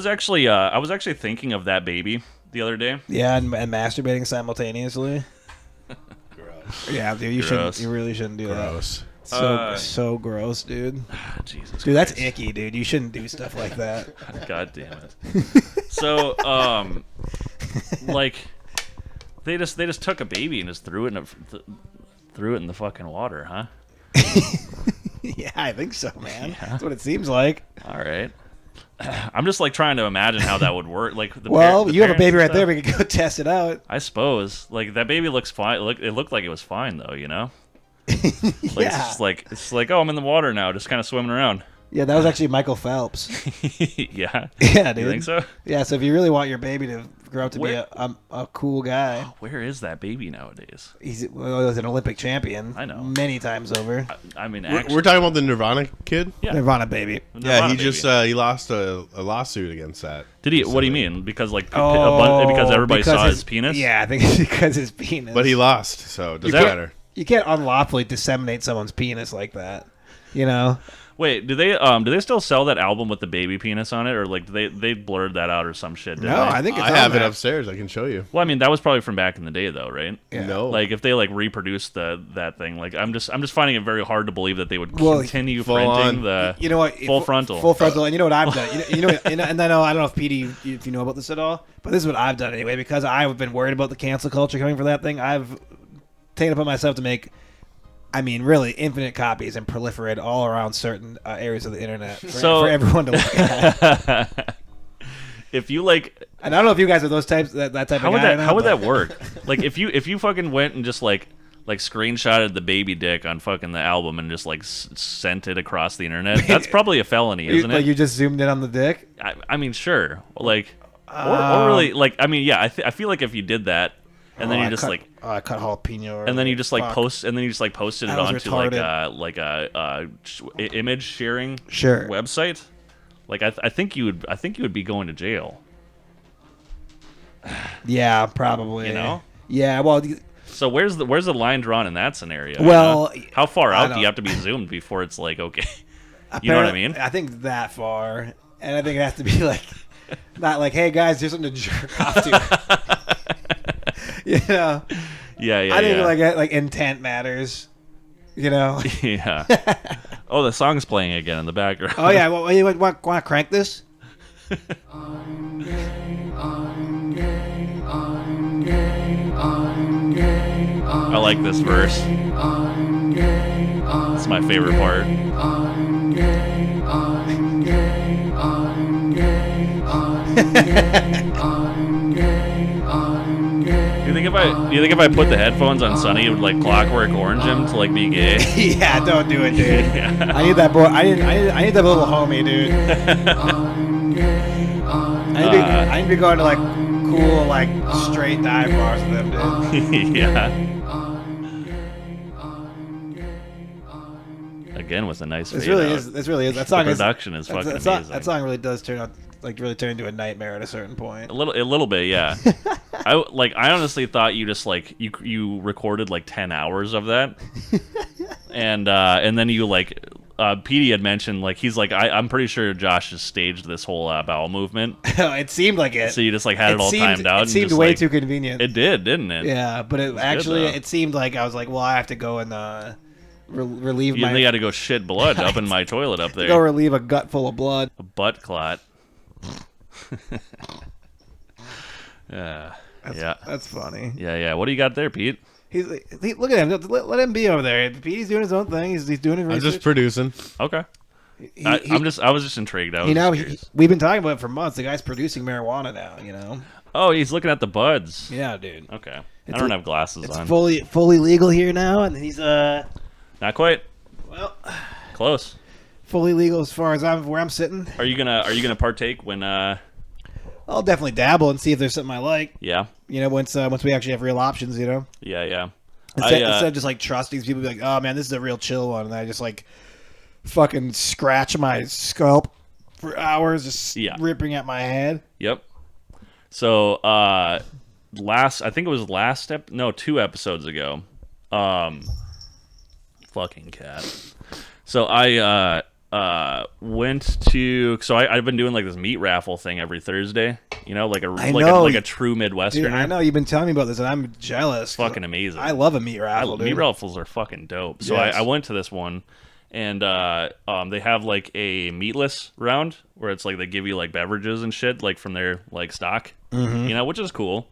actually thinking of that baby the other day. Yeah, and masturbating simultaneously. Gross. Yeah, dude, Gross. you really shouldn't do Gross. that. So gross, dude. Jesus, Dude, that's Christ. icky, dude. You shouldn't do stuff like that. God damn it. So, like, they just took a baby and just threw it in the fucking water, huh? Yeah, I think so, man. Yeah. That's what it seems like. All right. I'm just like trying to imagine how that would work. Like, You have a baby right there. there. We could go test it out. I suppose. Like, that baby looks fine. It looked like it was fine though, you know. Like, Yeah. it's just like, oh, I'm in the water now, just kind of swimming around. Yeah, that was actually Michael Phelps. Yeah. Yeah, dude. You think so? Yeah, so if you really want your baby to grow up to Where- be a cool guy, Where is that baby nowadays? he's an Olympic champion. I know. Many times over. I mean, We're actually, talking about the Nirvana kid? yeah. Nirvana baby. Yeah, Nirvana he just baby. he lost a lawsuit against that. Did he? What do you mean? Because like Oh, because everybody saw his penis. Yeah, I think it's because his penis. But he lost, so it doesn't that- matter. You can't unlawfully disseminate someone's penis like that. You know? Wait, do they still sell that album with the baby penis on it, or like they blurred that out or some shit? Didn't No, they? I think it's I on have it there. upstairs. I can show you. Well, I mean, that was probably from back in the day, though, right? Yeah. No. Like if they like reproduced that thing, like I'm just finding it very hard to believe that they would Well, continue full printing on. the You know what? full frontal. Full frontal. And you know what I've done? You know, and I know I don't know if PD, if you know about this at all, but this is what I've done anyway, because I've been worried about the cancel culture coming for that thing. I've taken it upon myself to make, I mean, really infinite copies and proliferate all around certain areas of the internet for everyone to look at. If you like, And I don't know if you guys are those types that type how of would guy. that how would that work? Like if you fucking went and just like screenshotted the baby dick on fucking the album and just like sent it across the internet, that's probably a felony, isn't Like it? you just zoomed in on the dick? I mean, sure, like or really like I mean, yeah, I feel like if you did that and then you just like. I cut jalapeno. And then you just like Fuck. post, and then you just like posted it That was onto like a image sharing website. Like I think you would be going to jail. Yeah, probably. You know? Yeah. Well, So where's the line drawn in that scenario? Well, you know? How far I out do don't- you have to be zoomed before it's like okay? You know what I mean? I think that far, and I think it has to be like, not like, hey guys, here's something to jerk off to. You know. Yeah. I think like intent matters. You know. Yeah. Oh, the song's playing again in the background. Oh yeah. Well, you want to crank this? I'm gay, I'm gay, I'm gay, I'm gay, I like this verse. I'm gay, It's my favorite part. I'm gay, I'm gay, I'm gay, I'm gay, I'm gay, I'm gay. Do you think if I put the headphones on Sonny, it would like Clockwork Orange him to like be gay? Yeah. Don't do it, dude. Yeah. I need that boy. I need that little homie, dude. I'm gay, I need to be going to like cool like straight dive bars with them, dude. Yeah. Again with a nice This fade really out. is. This really is. That song The is. production is fucking amazing. That song really does turn out really turn into a nightmare at a certain point. A little bit, yeah. I honestly thought you just like you recorded like 10 hours of that, and then you like PD had mentioned like he's like I'm pretty sure Josh has staged this whole bowel movement, It seemed like it. so you just like had it all seemed, timed out. It seemed and just, way like, too convenient. It did, didn't it? Yeah, but it good, actually though. it seemed like I was like, well, I have to go and relieve You my got to go shit blood up in my toilet up there. go relieve a gut full of blood. A butt clot. Yeah. That's funny. Yeah. What do you got there, Pete? Look at him. Let him be over there. He's doing his own thing. He's doing his I'm research. just producing. Okay. He- I was just intrigued. I was You know, just curious. we've been talking about it for months. The guy's producing marijuana now. You know. Oh, he's looking at the buds. Yeah, dude. Okay. I It's don't a- have glasses It's on. fully legal here now, and he's Not quite. well, Close. fully legal as far as where I'm sitting. Are you gonna partake when I'll definitely dabble and see if there's something I like. yeah. You know, once we actually have real options. You know, Yeah. instead of just like trusting people, be like, oh man, this is a real chill one, and I just like fucking scratch my scalp for hours, just ripping at my head. Yep. So I think it was 2 episodes ago. Fucking cat. So I went to I've been doing like this meat raffle thing every Thursday. You know, like a true Midwesterner. Dude, I know you've been telling me about this, and I'm jealous. Fucking amazing. I love a meat raffle. Dude. Meat raffles are fucking dope. So Yes. I went to this one, and they have like a meatless round where it's like they give you like beverages and shit like from their like stock, you know, which is cool.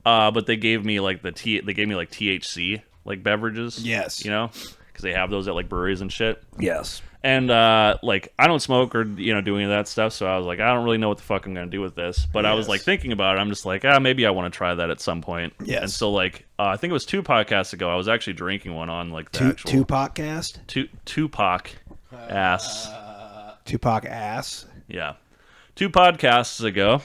But they gave me like THC like beverages. Yes. You know, because they have those at like breweries and shit. Yes. And like I don't smoke or do any of that stuff, so I was like, I don't really know what the fuck I'm gonna do with this. But I was like thinking about it. I'm just like, maybe I want to try that at some point. Yes. And so like I think it was 2 podcasts ago, I was actually drinking one on like the actual Tupac cast. Tupac ass. Tupac ass. Yeah. 2 podcasts ago.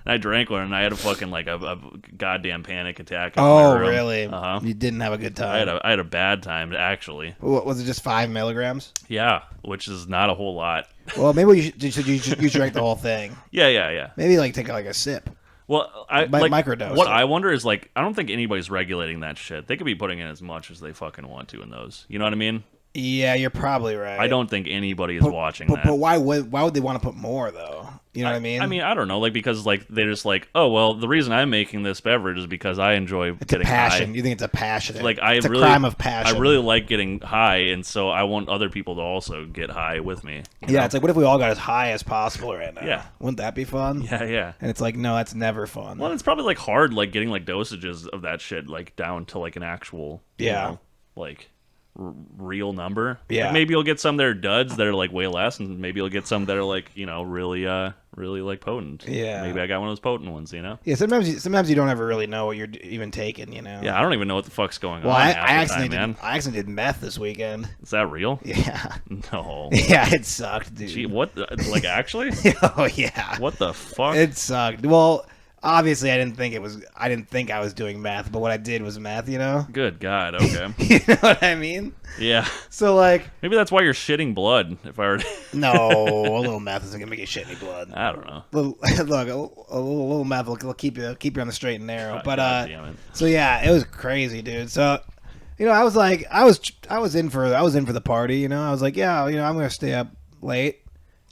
And I drank one and I had a fucking like a goddamn panic attack. in my Oh, room. really? Uh-huh. You didn't have a good I time. had a bad time actually. What was it? Just 5 milligrams? Yeah, which is not a whole lot. Well, maybe you drank the whole thing. Yeah. Maybe like take like a sip. Well, I Like like microdose. What I wonder is like I don't think anybody's regulating that shit. They could be putting in as much as they fucking want to in those. You know what I mean? Yeah, you're probably right. I don't think anybody is watching that. But why would they want to put more though? You know what I mean? I mean, I don't know, like because like they're just like, oh well, the reason I'm making this beverage is because I enjoy it's getting a passion. high. You think it's a passion? Like it's a crime of passion. I really like getting high, and so I want other people to also get high with me. Yeah, it's like what if we all got as high as possible right now? Yeah, wouldn't that be fun? Yeah, yeah. And it's like, no, that's never fun. Well, it's probably like hard, like getting like dosages of that shit like down to like an actual, you know, like real number. Yeah, like maybe you'll get some that are duds that are like way less, and maybe you'll get some that are like, you know, really like potent. Yeah, maybe I got one of those potent ones, you know. Yeah, sometimes you don't ever really know what you're even taking, you know. Yeah, I don't even know what the fuck's going on. I actually did meth this weekend. Is that real? Yeah. No. Yeah, it sucked, dude. Gee, what? Like actually? Oh yeah. What the fuck? It sucked. Well, obviously, I didn't think I was doing meth, but what I did was meth, you know? Good God, okay. You know what I mean? Yeah. So, like... Maybe that's why you're shitting blood, if I were to... No, a little meth isn't going to make you shit any blood. I don't know. Look, a little meth will keep you on the straight and narrow. Oh, but, God damn it. So, yeah, it was crazy, dude. So... You know, I was like, I was in for the party. You know, I was like, yeah, you know, I'm gonna stay up late.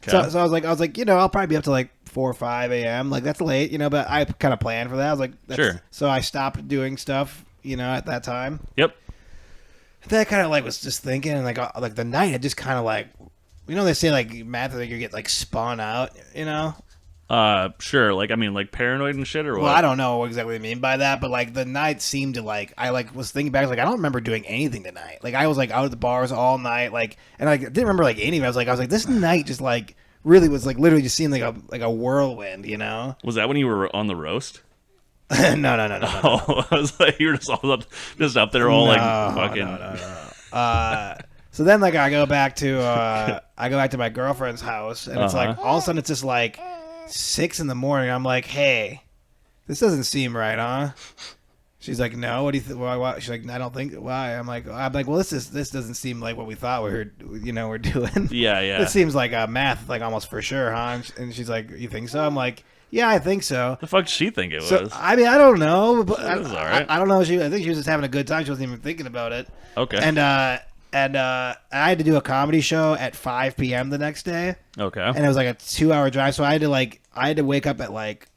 Okay. So I was like, you know, I'll probably be up to like 4 or 5 a.m. Like that's late, you know, but I kind of planned for that. I was like, sure. So I stopped doing stuff, you know, at that time. Yep. Then I kind of like was just thinking, and like the night, it just kind of like, you know, they say like math, like you get like spun out, you know. Sure. Like, I mean, like paranoid and shit, or what? Well, I don't know exactly what I mean by that, but like the night seemed to like I like was thinking back, I was like I don't remember doing anything tonight. Like I was like out at the bars all night, like, and I didn't remember like anything. I was like this night just like really was like literally just seemed like a whirlwind, you know? Was that when you were on the roast? No. Oh, I was like, you were just up there all like fucking. No. So then like I go back to my girlfriend's house, and it's like all of a sudden it's just like 6 a.m. I'm like, hey, this doesn't seem right, huh? She's like, no. What do you think? Why? She's like, I don't think. Why? I'm like, well, this doesn't seem like what we thought we're doing. Yeah. This seems like math, like almost for sure, huh? And she's like, you think so? I'm like, yeah, I think so. The fuck did she think it was? So, I mean, I don't know, but It was all right. I don't know. I think she was just having a good time. She wasn't even thinking about it. Okay. And I had to do a comedy show at 5 p.m. the next day. Okay. And it was like a 2-hour drive, so I had to wake up at like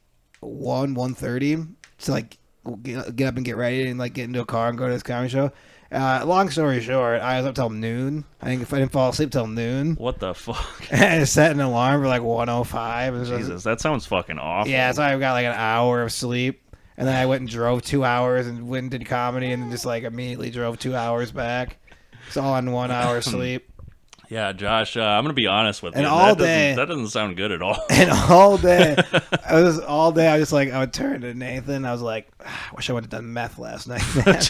1:30 to like get up and get ready and like get into a car and go to this comedy show. Long story short, I was up till noon. I didn't fall asleep till noon. What the fuck? And I set an alarm for like 1:05. Jesus, that sounds fucking awful. Yeah, so I got like an hour of sleep. And then I went and drove 2 hours and went and did comedy and then just like immediately drove 2 hours back. It's all on 1 hour sleep. Yeah, Josh, I'm going to be honest with you. And all day. That doesn't sound good at all. And all day. I would turn to Nathan. I was like, I wish I would have done meth last night, man.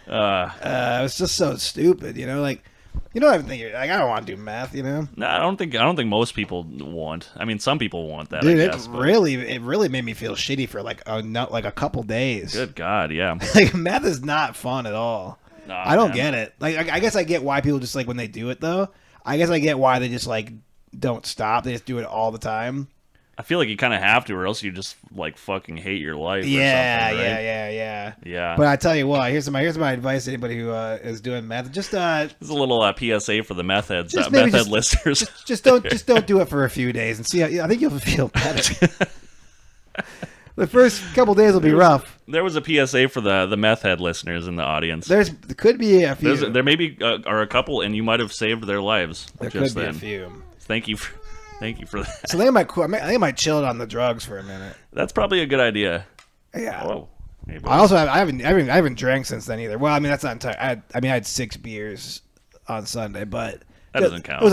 It was just so stupid, you know? Like, you know what I'm thinking? Like, I don't want to do meth, you know? No, I don't think most people want. I mean, some people want that. Dude, I guess, it really made me feel shitty for like a couple days. Good God, yeah. Like meth is not fun at all. No, I don't get it. Like, I guess I get why people just like when they do it though. I guess I get why they just like don't stop. They just do it all the time. I feel like you kind of have to, or else you just like fucking hate your life. Yeah, or something, right? yeah. But I tell you what, here's my advice to anybody who is doing meth. Just this is a little PSA for the meth heads, just listeners. Just don't do it for a few days and see. I think you'll feel better. The first couple days will be rough. There was a PSA for the meth head listeners in the audience. There could be a few. There maybe are a couple, and you might have saved their lives. There could be a few. Thank you for that. So I think I might chill it on the drugs for a minute. That's probably a good idea. Yeah. Whoa. Hey, I haven't drank since then either. Well, I mean that's not entirely. I had 6 beers on Sunday, but that doesn't count. It was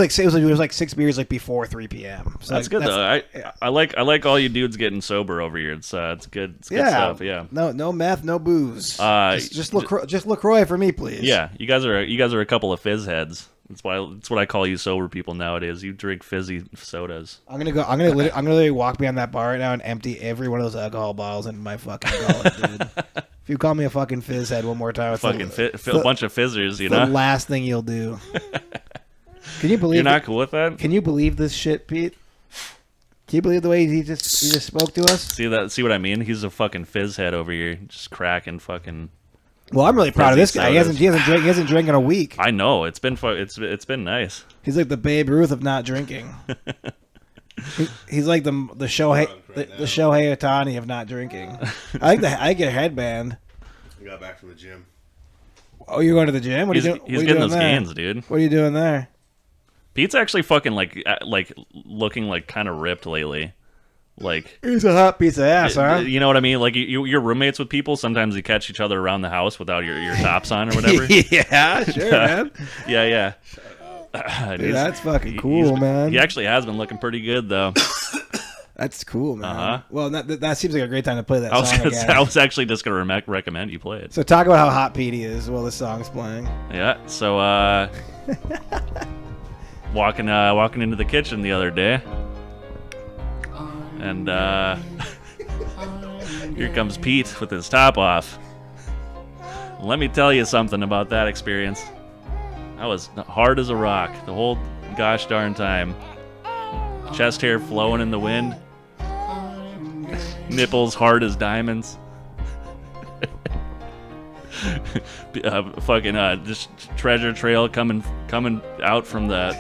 like 6 beers like before 3 p.m. So that's good though. I like all you dudes getting sober over here. It's good. It's good stuff. Yeah. No meth, no booze. Just LaCroix for me, please. Yeah, you guys are a couple of fizz heads. That's what I call you sober people nowadays. You drink fizzy sodas. I'm gonna literally walk behind that bar right now and empty every one of those alcohol bottles into my fucking gullet, dude. If you call me a fucking fizz head one more time, it's a bunch of fizzers. You know, the last thing you'll do. Can you believe you're not cool with that? Can you believe this shit, Pete? Can you believe the way he just spoke to us? See what I mean? He's a fucking fizz head over here, just cracking fucking Well, I'm really proud of this guy. Sodas. He hasn't drank in a week. I know it's been it's been nice. He's like the Babe Ruth of not drinking. He's like the Shohei the Shohei Ohtani of not drinking. I like your headband. I got back from the gym. Oh, you're going to the gym? What are you doing? He's what are you getting doing those there? gains, dude. What are you doing there? Pete's actually fucking like looking like kind of ripped lately. Like He's a hot piece of ass, huh? you know what I mean? Like you're roommates with people. Sometimes you catch each other around the house without your tops on or whatever. Yeah, sure, man. Yeah. Dude, that's fucking cool, man. He actually has been looking pretty good though. That's cool, man. Uh-huh. Well, that seems like a great time to play that I was song gonna again. say, I was actually just gonna recommend you play it. So talk about how hot Petey is while the song's playing. Yeah. So walking into the kitchen the other day, and here comes Pete with his top off. Let me tell you something about that experience. I was hard as a rock the whole gosh darn time. Chest hair flowing in the wind. Nipples hard as diamonds. Fucking just treasure trail coming out from the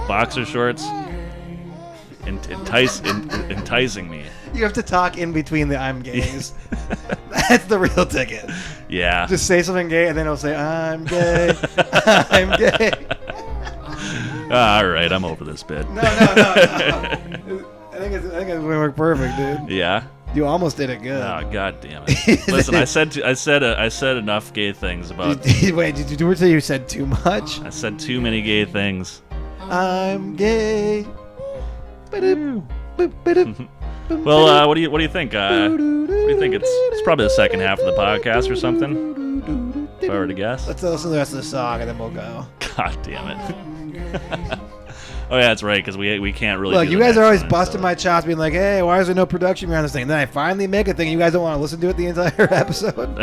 boxer shorts. Enticing me. You have to talk in between the I'm gays. That's the real ticket. Yeah. Just say something gay and then it'll say, I'm gay. I'm gay. All right, I'm over this bit. No. I think it's going to work perfect, dude. Yeah. You almost did it good. Oh, god damn it! Listen, I said enough gay things about. Wait, did you say you said too much? I said too many gay things. I'm gay. Well, what do you think? What do you think? It's probably the second half of the podcast or something. If I were to guess. Let's listen to the rest of the song and then we'll go. God damn it. Oh yeah, that's right. Because we can't really. Look, do you the guys next are always one, busting so. my chops, being like, "Hey, why is there no production around this thing?" And then I finally make a thing. You guys don't want to listen to it the entire episode. What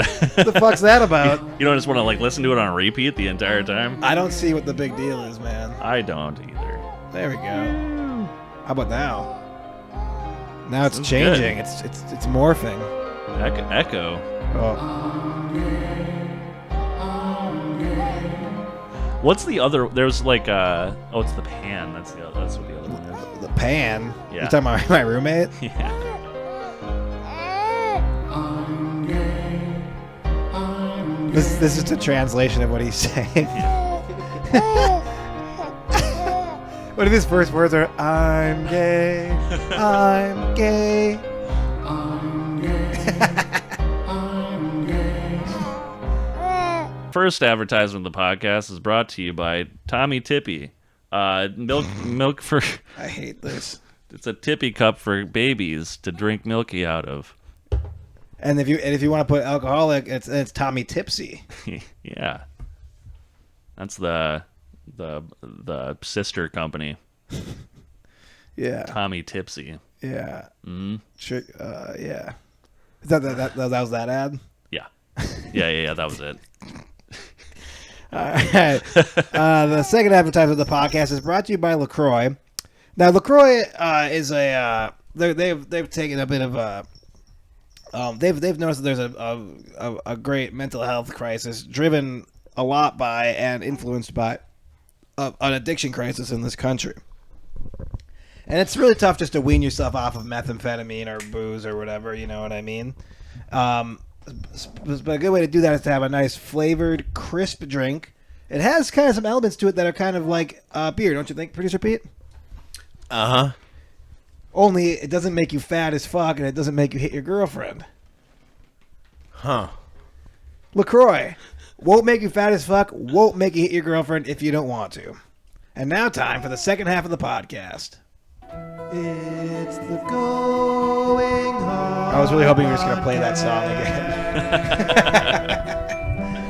the fuck's that about? You don't just want to like listen to it on repeat the entire time. I don't see what the big deal is, man. I don't either. There we go. How about now? Now it's Sounds changing. good. It's morphing. Echo. Oh. What's the other? There's like it's the pan. That's what the other one is. The pan. Yeah. You talking about my roommate? Yeah. This is the translation of what he's saying. What if his first words are "I'm gay, I'm gay"? First advertisement of the podcast is brought to you by Tommy Tippy. Milk for. I hate this. It's a tippy cup for babies to drink milky out of. And if you want to put alcoholic, it's Tommy Tipsy. Yeah. That's the sister company. Yeah. Tommy Tipsy. Yeah. Mm-hmm. Sure, yeah. Is that was that ad? Yeah. Yeah. That was it. All right. The second advertisement of the podcast is brought to you by LaCroix. Now, LaCroix is they've taken a bit of a they've noticed that there's a great mental health crisis driven a lot by and influenced by an addiction crisis in this country. And it's really tough just to wean yourself off of methamphetamine or booze or whatever, you know what I mean? But a good way to do that is to have a nice flavored, crisp drink. It has kind of some elements to it that are kind of like beer, don't you think, Producer Pete? Uh-huh. Only it doesn't make you fat as fuck and it doesn't make you hit your girlfriend. Huh. LaCroix won't make you fat as fuck, won't make you hit your girlfriend if you don't want to. And now time for the second half of the podcast. It's the going hard. I was really hoping you were just going to play that song again.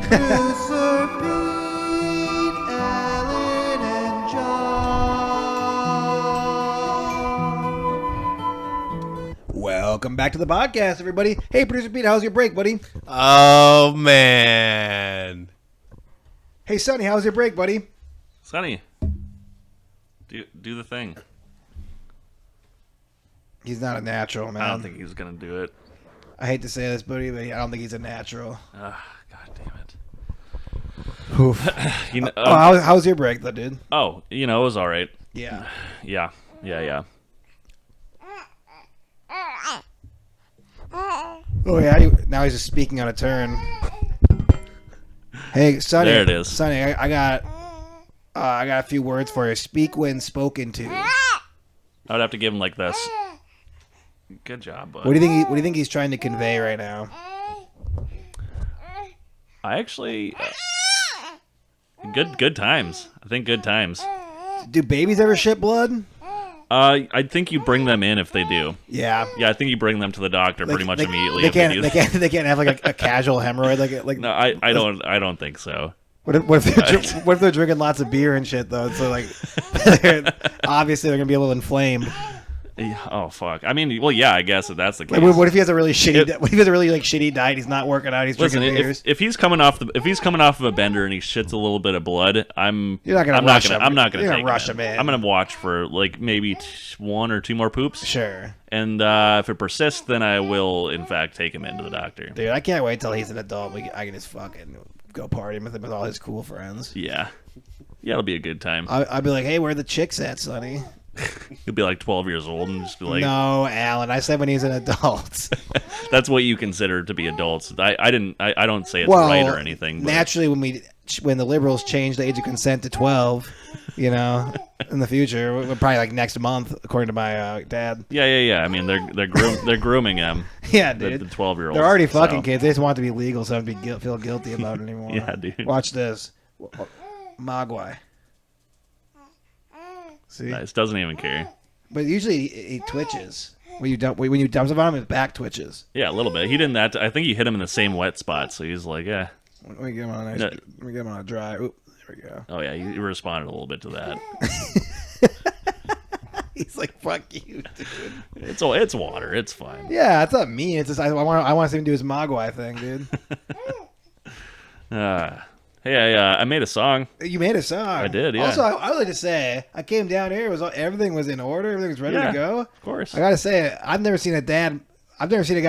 Producer Pete, Alan, and John. Welcome back to the podcast, everybody. Hey, Producer Pete, how's your break, buddy? Oh, man. Hey, Sonny, how's your break, buddy? Sonny, do the thing. He's not a natural, man. I don't think he's gonna do it. I hate to say this, but I don't think he's a natural. God damn it. Oof. You know, How was your break, though, dude? it was all right. Yeah. Yeah. Oh yeah. Now he's just speaking on a turn. Hey, Sonny. There it is. Sonny, I got a few words for you. Speak when spoken to. I would have to give him like this. Good job, bud. What do you think he's trying to convey right now? I actually good times. I think good times. Do babies ever shit blood? I think you bring them in if they do. Yeah. Yeah, I think you bring them to the doctor pretty much immediately. They if can't. do. They can't have like a casual hemorrhoid. Like. No, I don't think so. What if they're drinking lots of beer and shit though? So like, obviously they're gonna be a little inflamed. Oh fuck! I mean, well, yeah, I guess if that's the case. What if he has a really shitty? What if he has a really like shitty diet? He's not working out. He's Listen, drinking beers. if he's coming off of a bender and he shits a little bit of blood, You're not I'm gonna not rush gonna him. I'm not gonna You're take gonna rush him in. I'm gonna watch for like maybe 1 or 2 more poops. Sure. And if it persists, then I will in fact take him into the doctor. Dude, I can't wait till he's an adult. I can just fucking go partying with him with all his cool friends. Yeah, it'll be a good time. I'd be like, hey, where are the chicks at, Sonny? He'll be like 12 years old and just be like, No, Alan. I said when he's an adult. that's what you consider to be adults. I don't say it's right or anything. But Naturally, when the liberals change the age of consent to 12, in the future, we're probably like next month, according to my dad. Yeah. I mean, they're grooming him. Yeah, dude. The 12-year-olds. They're already fucking kids. They just want it to be legal, so I don't feel guilty about it anymore. Yeah, dude. Watch this. Mogwai. See? Nice. Doesn't even care. But usually he twitches. When you dump stuff on him, his back twitches. Yeah, a little bit. He didn't. I think you hit him in the same wet spot, so he's like, yeah. Let me get him on a dry. Oop, there we go. Oh yeah, he responded a little bit to that. He's like, "Fuck you, dude." It's water. It's fine. Yeah, it's not mean. It's just I want to see him do his Mogwai thing, dude. Hey, I made a song. You made a song. I did, yeah. Also, I would like to say, I came down here. Everything was in order. Everything was ready to go. Of course. I gotta say, I've never seen a guy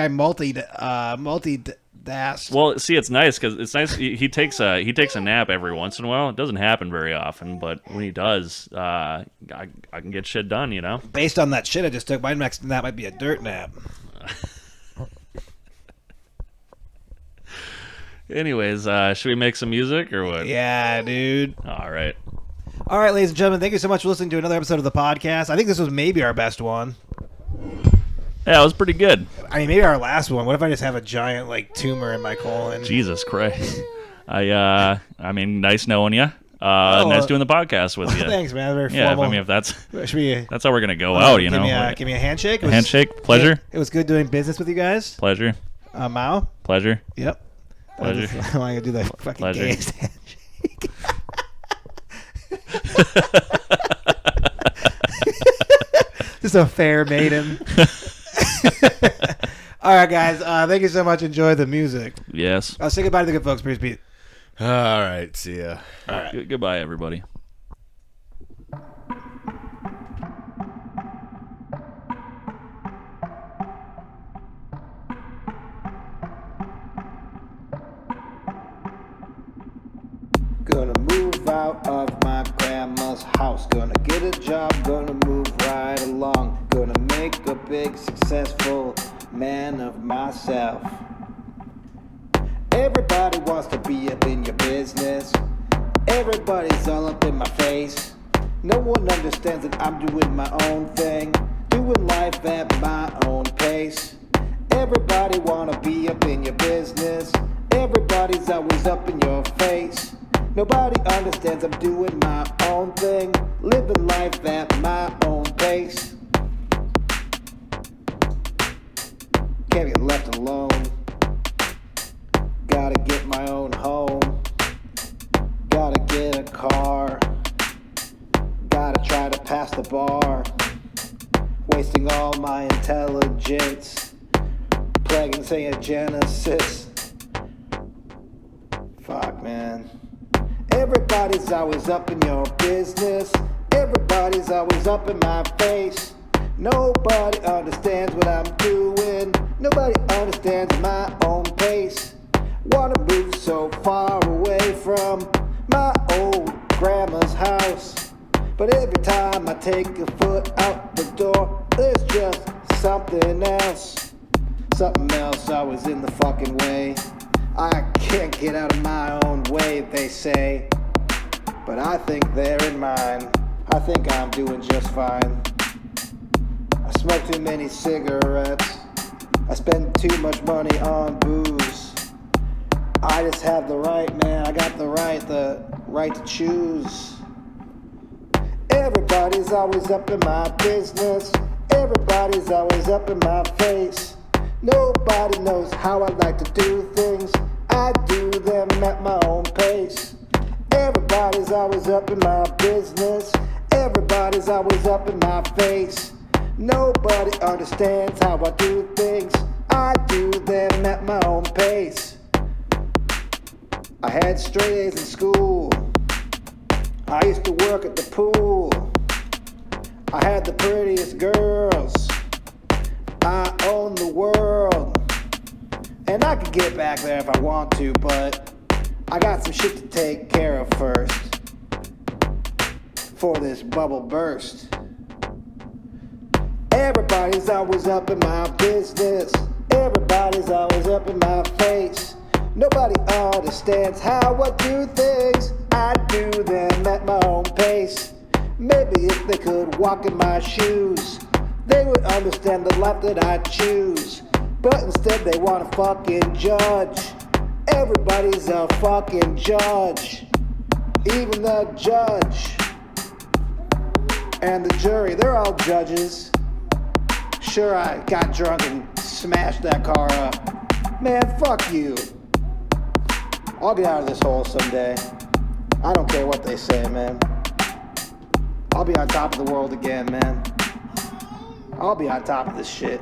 multi-dasked. Well, see, it's nice because it's nice. He takes a nap every once in a while. It doesn't happen very often, but when he does, I can get shit done. Based on that shit I just took, my next nap might be a dirt nap. Anyways, should we make some music or what? Yeah, dude. All right. All right, ladies and gentlemen, thank you so much for listening to another episode of the podcast. I think this was maybe our best one. Yeah, it was pretty good. I mean, maybe our last one. What if I just have a giant tumor in my colon? Jesus Christ. I mean, nice knowing you. Nice doing the podcast with you. Thanks, man. Very Yeah, formal. I mean, if that's how how we're gonna go out, give me a handshake. Handshake, pleasure. It was good doing business with you guys. Pleasure. Mao. Pleasure. Yep. Pleasure. I want to do the fucking Pleasure. gayest handshake. Just a fair maiden. All right, guys. Thank you so much. Enjoy the music. Yes. Say goodbye to the good folks, please, Pete. All right, see ya. All right. Goodbye, everybody. Gonna move out of my grandma's house. Gonna get a job, gonna move right along. Gonna make a big, successful man of myself. Everybody wants to be up in your business. Everybody's all up in my face. No one understands that I'm doing my own thing. Doing life at my own pace. Everybody wanna be up in your business. Everybody's always up in your face. Nobody understands I'm doing my own thing, living life at my own pace. Can't be left alone. Gotta get my own home. Gotta get a car. Gotta try to pass the bar. Wasting all my intelligence. Plaguing saying Genesis. Fuck, man. Everybody's always up in your business. Everybody's always up in my face. Nobody understands what I'm doing. Nobody understands my own pace. Wanna move so far away from my old grandma's house. But every time I take a foot out the door, there's just something else. Something else always in the fucking way. I can't get out of my own way, they say. But I think they're in mine. I think I'm doing just fine. I smoke too many cigarettes. I spend too much money on booze. I just have the right, man. I got the right to choose. Everybody's always up in my business. Everybody's always up in my face. Nobody knows how I like to do things. I do them at my own pace. Everybody's always up in my business. Everybody's always up in my face. Nobody understands how I do things. I do them at my own pace. I had straight A's in school. I used to work at the pool. I had the prettiest girls. I own the world. And I could get back there if I want to, but I got some shit to take care of first. Before this bubble burst. Everybody's always up in my business. Everybody's always up in my face. Nobody understands how I do things. I do them at my own pace. Maybe if they could walk in my shoes, they would understand the life that I choose. But instead they wanna fucking judge. Everybody's a fucking judge. Even the judge and the jury, they're all judges. Sure, I got drunk and smashed that car up. Man, fuck you. I'll get out of this hole someday. I don't care what they say, man. I'll be on top of the world again, man. I'll be on top of this shit.